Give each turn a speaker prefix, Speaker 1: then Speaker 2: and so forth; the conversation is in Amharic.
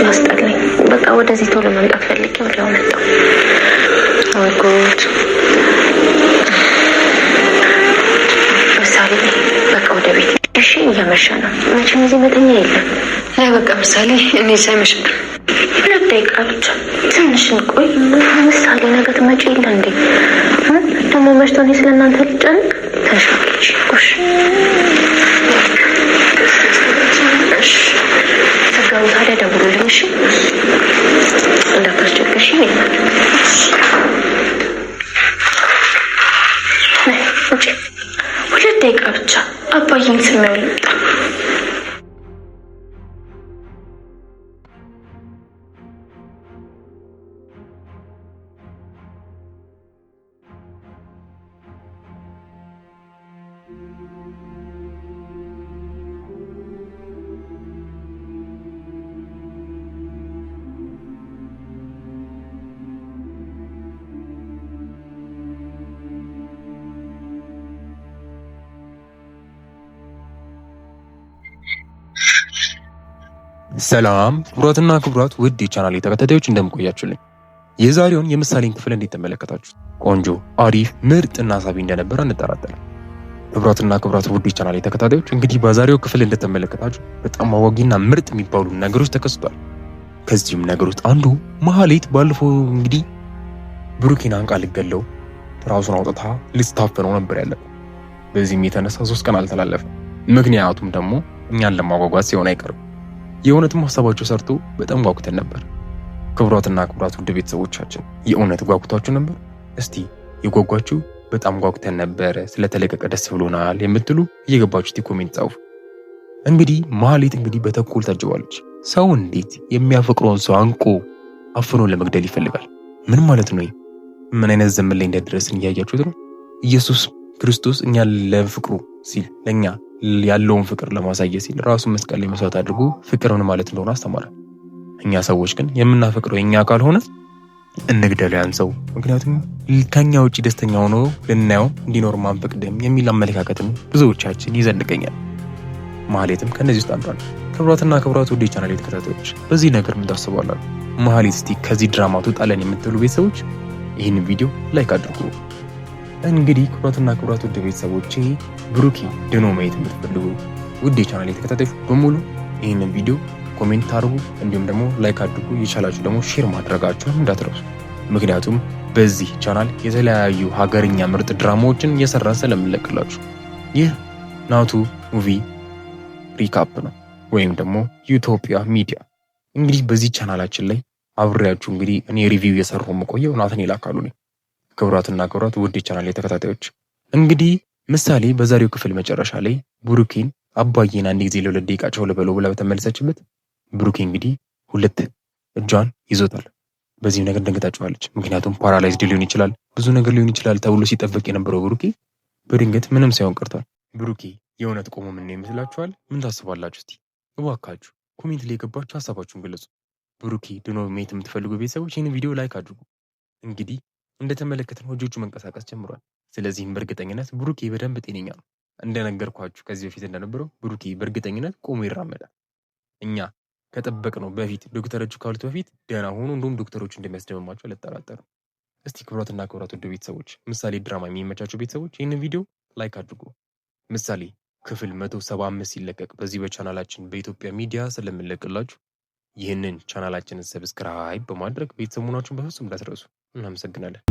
Speaker 1: አስጠላኝ። በቃ ወደዚህ ቶሎ መምጣት ፈልጌ ወዲያው መጣሁ። ወይ ጉድ! ምሳሌ በቃ ወደ ቤት እሺ። እየመሸ ነው። መቼም እዚህ መተኛ የለም።
Speaker 2: አይ በቃ ምሳሌ እኔ ሳይመሽም
Speaker 1: 2 ደቂቃ ብቻ ትንሽ እንቆይ። ምሳሌ ነገ ትመጪ የለ እንዴ? ደግሞ መሽቶ እኔ ስለእናንተ ልጨንቅ ተሻለች። ሰጋሩ ታዲያ ደውሉልኝ እሺ። እንዳታስቸግርሽ ይላል። ውጪ 2 ደቂቃ ብቻ አባዬን ስሜው ልምጣ።
Speaker 3: ሰላም ክቡራትና ክቡራት ውድ የቻናሌ ተከታታዮች እንደምቆያችሁልኝ፣ የዛሬውን የምሳሌን ክፍል እንዴት ተመለከታችሁት? ቆንጆ፣ አሪፍ፣ ምርጥና ሳቢ እንደነበረ እንጠራጠራለን። ክቡራትና ክቡራት ውድ የቻናሌ ተከታታዮች እንግዲህ በዛሬው ክፍል እንደተመለከታችሁ በጣም አዋጊና ምርጥ የሚባሉ ነገሮች ተከስቷል። ከዚህም ነገር ውስጥ አንዱ መሀሌት ባለፈው እንግዲህ ብሩኬን አንቃ ልትገለው ራሱን አውጥታ ልትታፈነው ነበር ያለው። በዚህም የተነሳ 3 ቀን አልተላለፈም። ምክንያቱም ደግሞ እኛን ለማጓጓዝ ሲሆን አይቀርም። የእውነትም ሀሳባቸው ሰርቶ በጣም ጓጉተን ነበር። ክቡራትና ክቡራት ውድ ቤተሰቦቻችን የእውነት ጓጉታችሁ ነበር? እስቲ የጓጓችሁ በጣም ጓጉተን ነበር ስለተለቀቀ ደስ ብሎናል የምትሉ እየገባችሁ ኮሜንት ጻፉ። እንግዲህ መሀሌት እንግዲህ በተኩል ታጅባለች። ሰው እንዴት የሚያፈቅረውን ሰው አንቆ አፍኖ ለመግደል ይፈልጋል? ምን ማለት ነው? ምን አይነት ዘመን ላይ እንደደረስን እያያችሁት ነው። ኢየሱስ ክርስቶስ እኛ ለፍቅሩ ሲል ለኛ ያለውን ፍቅር ለማሳየት ሲል ራሱ መስቀል ላይ መስዋዕት አድርጎ ፍቅር ምን ማለት እንደሆነ አስተማረ። እኛ ሰዎች ግን የምናፈቅረው እኛ ካልሆነ እንግደል ያን ሰው፣ ምክንያቱም ከኛ ውጪ ደስተኛ ሆኖ ልናየው እንዲኖር ማንፈቅድም የሚል አመለካከትን ብዙዎቻችን ይዘንቀኛል። መሀሌትም ከነዚህ ውስጥ አንዷ ነው። ክቡራትና ክቡራት ወደ ቻናሌ ተከታታዮች በዚህ ነገር ምን ታስባላችሁ? መሀሌት እስቲ ከዚህ ድራማ ትወጣለን የምትሉ ቤተሰቦች ይህንን ቪዲዮ ላይክ አድርጉ። እንግዲህ ክቡራትና ክቡራት ውድ ቤተሰቦቼ ብሩኬ ድኖ ማየት የምትፈልጉ ውድ የቻናሌ ተከታታዮች በሙሉ ይህንን ቪዲዮ ኮሜንት አድርጉ፣ እንዲሁም ደግሞ ላይክ አድርጉ። የቻላችሁ ደግሞ ሼር ማድረጋችሁን እንዳትረሱ። ምክንያቱም በዚህ ቻናል የተለያዩ ሀገርኛ ምርጥ ድራማዎችን እየሰራን ስለምንለቅላችሁ። ይህ ናቱ ሙቪ ሪካፕ ነው ወይም ደግሞ ዩቶፒያ ሚዲያ። እንግዲህ በዚህ ቻናላችን ላይ አብሬያችሁ እንግዲህ እኔ ሪቪው እየሰራሁ የምቆየው ናትናኤል አካሉ ነኝ። ክቡራትና ክቡራት ውድ የቻናሌ ተከታታዮች እንግዲህ ምሳሌ በዛሬው ክፍል መጨረሻ ላይ ብሩኬን አባዬን አንድ ጊዜ ለ2 ደቂቃ ቻው ልበለው ብላ በተመለሰችበት ብሩኬ እንግዲህ 2 እጇን ይዞታል። በዚህም ነገር ደንግጣችኋለች። ምክንያቱም ፓራላይዝድ ሊሆን ይችላል፣ ብዙ ነገር ሊሆን ይችላል ተብሎ ሲጠበቅ የነበረው ብሩኬ በድንገት ምንም ሳይሆን ቀርቷል። ብሩኬ የእውነት ቆሞ ምን ይመስላችኋል? ምን ታስባላችሁ? እስቲ እባካችሁ ኮሜንት ላይ የገባችሁ ሀሳባችሁን ገለጹ። ብሩኬ ድኖ ማየት የምትፈልጉ ቤተሰቦች ይህን ቪዲዮ ላይክ አድርጉ። እንግዲህ እንደተመለከተን እጆቹ መንቀሳቀስ ጀምሯል። ስለዚህም በእርግጠኝነት ብሩኬ በደንብ ጤነኛ ነው። እንደነገርኳችሁ ከዚህ በፊት እንደነበረው ብሩኬ በእርግጠኝነት ቆሞ ይራመዳል። እኛ ከጠበቅነው በፊት ዶክተሮቹ ካሉት በፊት ደህና ሆኖ እንደውም ዶክተሮቹ እንደሚያስደምማቸው አልጠራጠርም። እስቲ ክቡራትና ክቡራት ውድ ቤተሰቦች ምሳሌ ድራማ የሚመቻቸው ቤተሰቦች ይህንን ቪዲዮ ላይክ አድርጉ። ምሳሌ ክፍል 175 ሲለቀቅ በዚህ በቻናላችን በኢትዮጵያ ሚዲያ ስለምንለቅላችሁ ይህንን ቻናላችንን ሰብስክራይብ በማድረግ ቤተሰብ መሆናችሁን በፍጹም እንዳትረሱ። እናመሰግናለን።